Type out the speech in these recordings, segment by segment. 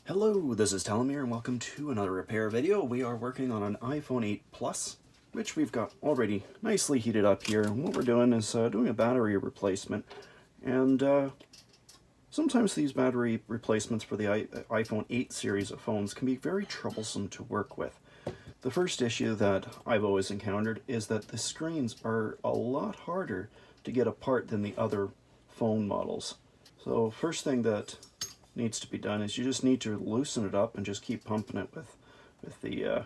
Hello, this is Talamir and welcome to another repair video. We are working on an iPhone 8 Plus, which we've got already nicely heated up here. And what we're doing is doing a battery replacement. And sometimes these battery replacements for the iPhone 8 series of phones can be very troublesome to work with. The first issue that I've always encountered is that the screens are a lot harder to get apart than the other phone models. So first thing that needs to be done is you just need to loosen it up and just keep pumping it with the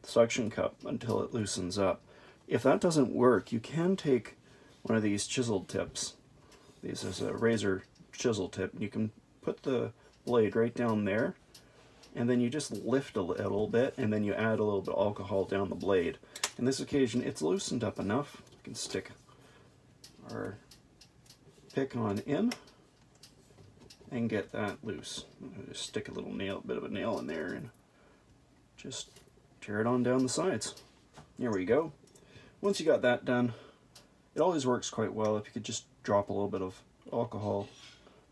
suction cup until it loosens up. If that doesn't work, you can take one of these chisel tips. This is a razor chisel tip. You can put the blade right down there, and then you just lift a little bit, and then you add a little bit of alcohol down the blade. In this occasion, it's loosened up enough. We can stick our pick on in and get that loose. Just stick a little bit of a nail in there and just tear it on down the sides. There we go. Once you got that done, it always works quite well if you could just drop a little bit of alcohol,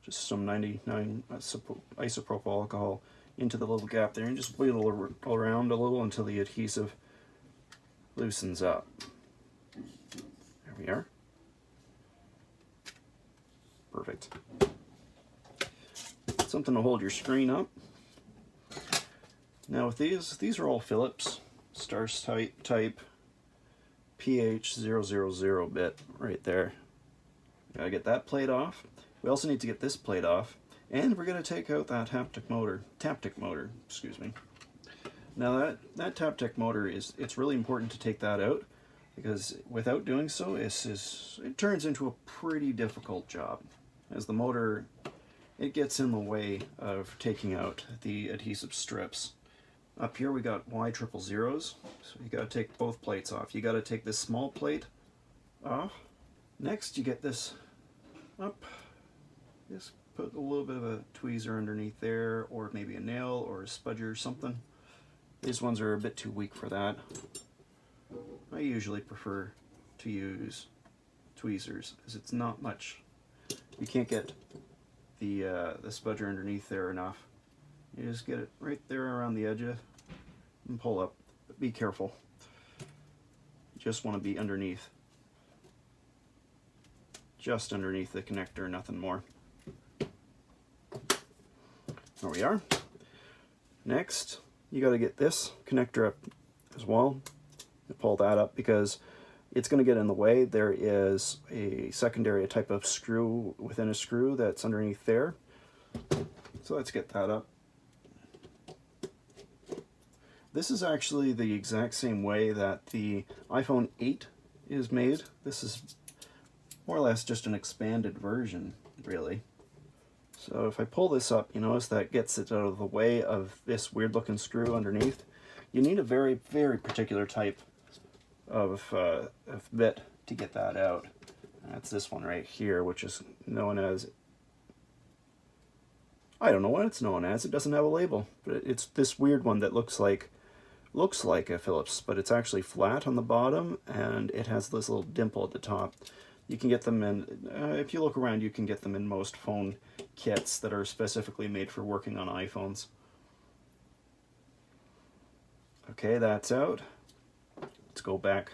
just some 99 isopropyl alcohol into the little gap there and just wiggle around a little until the adhesive loosens up. There we are. Perfect. Something to hold your screen up. Now with these are all Phillips star type PH 000 bit right there. Gotta get that plate off. We also need to get this plate off, and we're gonna take out that taptic motor, excuse me. Now that taptic motor it's really important to take that out, because without doing so, it turns into a pretty difficult job, as the motor, it gets in the way of taking out the adhesive strips. Up here we got Y000s, so you gotta take both plates off. You gotta take this small plate off. Next you get this up. Just put a little bit of a tweezer underneath there, or maybe a nail or a spudger or something. These ones are a bit too weak for that. I usually prefer to use tweezers, because it's not much. You can't get the spudger underneath there enough. You just get it right there around the edge and pull up. But be careful. You just want to be underneath. Just underneath the connector, nothing more. There we are. Next, you got to get this connector up as well. You pull that up because it's going to get in the way. There is a secondary type of screw within a screw that's underneath there. So let's get that up. This is actually the exact same way that the iPhone 8 is made. This is more or less just an expanded version, really. So if I pull this up, you notice that gets it out of the way of this weird looking screw underneath. You need a very, very particular type of bit to get that out. That's this one right here, which is known as, I don't know what it's known as. It doesn't have a label, but it's this weird one that looks like a Phillips, but it's actually flat on the bottom, and it has this little dimple at the top. You can get them in, if you look around, you can get them in most phone kits that are specifically made for working on iPhones. Okay, that's out. Let's go back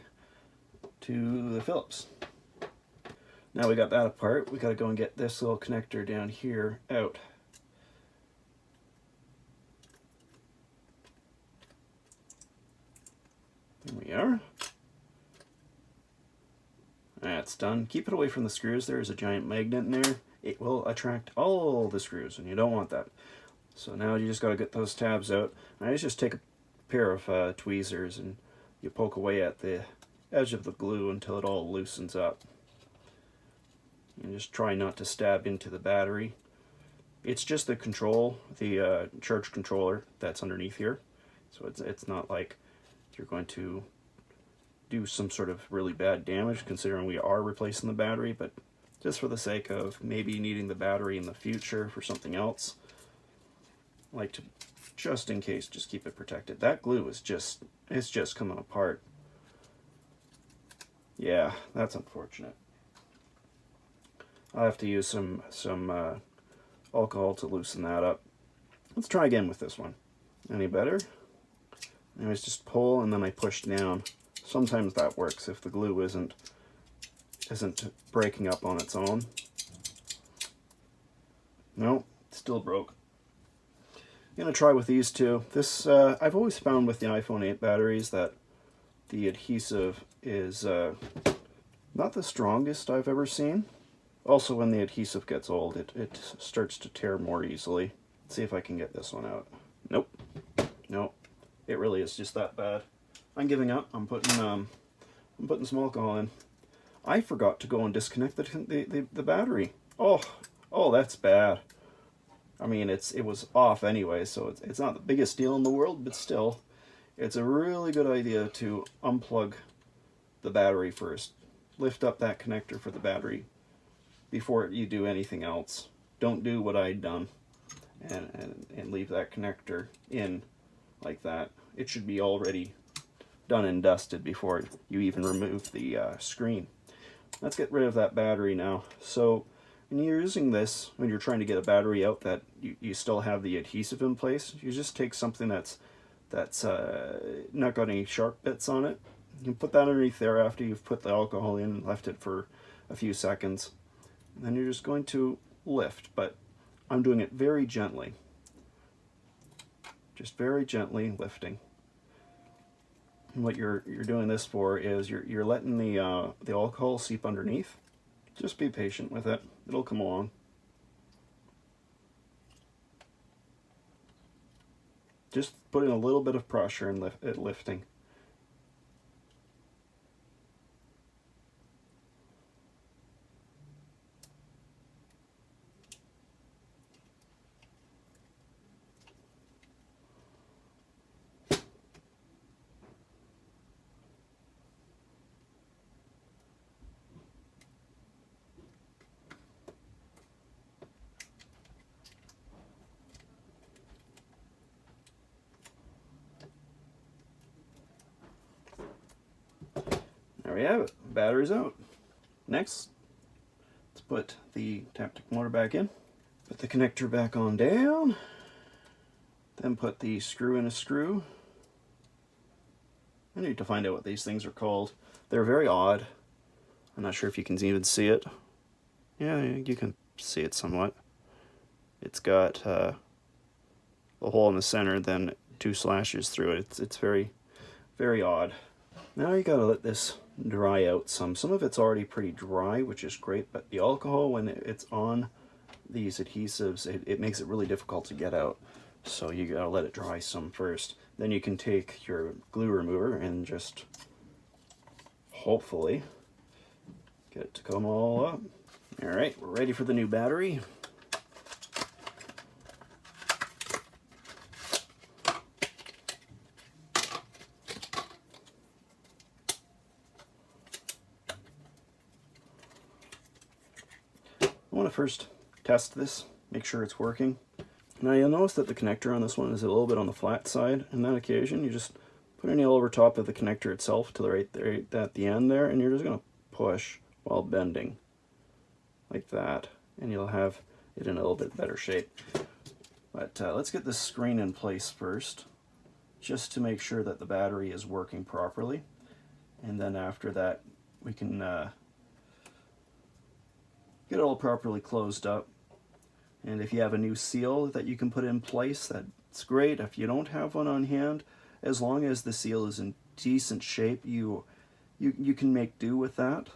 to the Phillips. Now we got that apart, we got to go and get this little connector down here out. There we are. That's done. Keep it away from the screws. There's a giant magnet in there. It will attract all the screws, and you don't want that. So now you just got to get those tabs out. I just take a pair of tweezers and you poke away at the edge of the glue until it all loosens up. And just try not to stab into the battery. It's just the charge controller that's underneath here. So it's not like you're going to do some sort of really bad damage, considering we are replacing the battery, but just for the sake of maybe needing the battery in the future for something else, I like to, just in case, just keep it protected. That glue is it's just coming apart. Yeah, that's unfortunate. I'll have to use some alcohol to loosen that up. Let's try again with this one. Any better? Anyways, just pull and then I push down. Sometimes that works if the glue isn't breaking up on its own. No, still broke. I'm gonna try with these two. This I've always found with the iPhone 8 batteries that the adhesive is not the strongest I've ever seen. Also, when the adhesive gets old, it starts to tear more easily. Let's see if I can get this one out. Nope. Nope. It really is just that bad. I'm giving up. I'm putting some alcohol in. I forgot to go and disconnect the battery. Oh, that's bad. I mean, it was off anyway, so it's not the biggest deal in the world, but still, it's a really good idea to unplug the battery first. Lift up that connector for the battery before you do anything else. Don't do what I'd done and leave that connector in like that. It should be already done and dusted before you even remove the screen. Let's get rid of that battery now. So when you're using this, when you're trying to get a battery out that you still have the adhesive in place, you just take something that's not got any sharp bits on it. You put that underneath there after you've put the alcohol in and left it for a few seconds. And then you're just going to lift, but I'm doing it very gently. Just very gently lifting. And what you're doing this for is you're letting the alcohol seep underneath. Just be patient with it. It'll come along. Just put in a little bit of pressure and lifting. There we have it. Battery's out. Next, let's put the taptic motor back in. Put the connector back on down. Then put the screw in a screw. I need to find out what these things are called. They're very odd. I'm not sure if you can even see it. Yeah, you can see it somewhat. It's got a hole in the center, then 2 slashes through it. It's very, very odd. Now you gotta let this dry out some. Some of it's already pretty dry, which is great, but the alcohol, when it's on these adhesives, it makes it really difficult to get out. So you gotta let it dry some first. Then you can take your glue remover and just hopefully get it to come all up. All right, we're ready for the new battery. I want to first test this, make sure it's working. Now you'll notice that the connector on this one is a little bit on the flat side. On that occasion, you just put a nail over top of the connector itself to the right there at the end there, and you're just going to push while bending like that, and you'll have it in a little bit better shape. But let's get this screen in place first, just to make sure that the battery is working properly, and then after that we can get it all properly closed up. And if you have a new seal that you can put in place, that's great. If you don't have one on hand, as long as the seal is in decent shape, you can make do with that.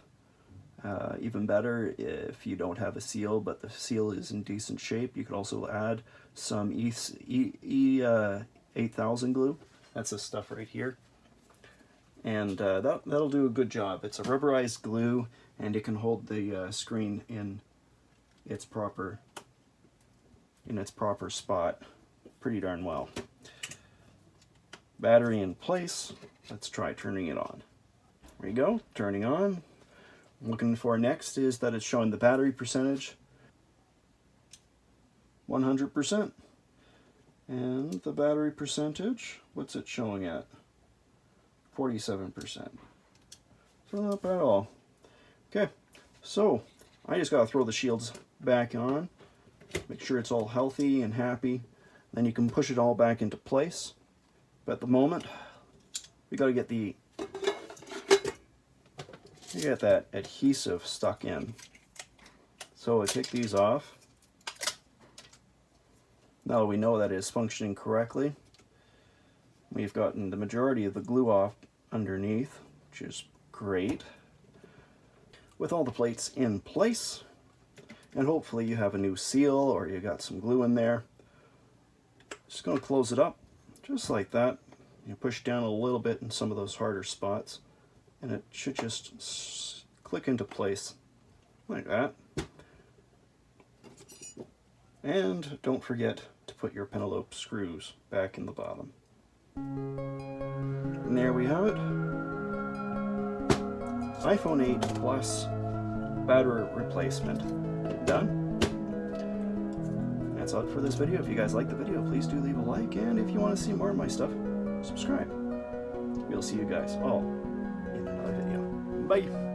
Even better if you don't have a seal, but the seal is in decent shape, you could also add some E8000 glue. That's this stuff right here. And that'll do a good job. It's a rubberized glue, and it can hold the screen in its proper spot pretty darn well. Battery in place. Let's try turning it on. There you go, turning on. What I'm looking for next is that it's showing the battery percentage 100%. And the battery percentage, what's it showing at? 47%. So not bad at all. Okay, so I just gotta throw the shields back on, make sure it's all healthy and happy, Then you can push it all back into place. But at the moment, we got to get that adhesive stuck in. So I take these off. Now we know that it is functioning correctly. We've gotten the majority of the glue off underneath, which is great. With all the plates in place, and hopefully you have a new seal or you got some glue in there, just going to close it up just like that. You push down a little bit in some of those harder spots and it should just click into place like that. And don't forget to put your Penelope screws back in the bottom. And there we have it. iPhone 8 Plus battery replacement done. That's all for this video. If you guys like the video, please do leave a like, and if you want to see more of my stuff, subscribe. We'll see you guys all in another video. Bye!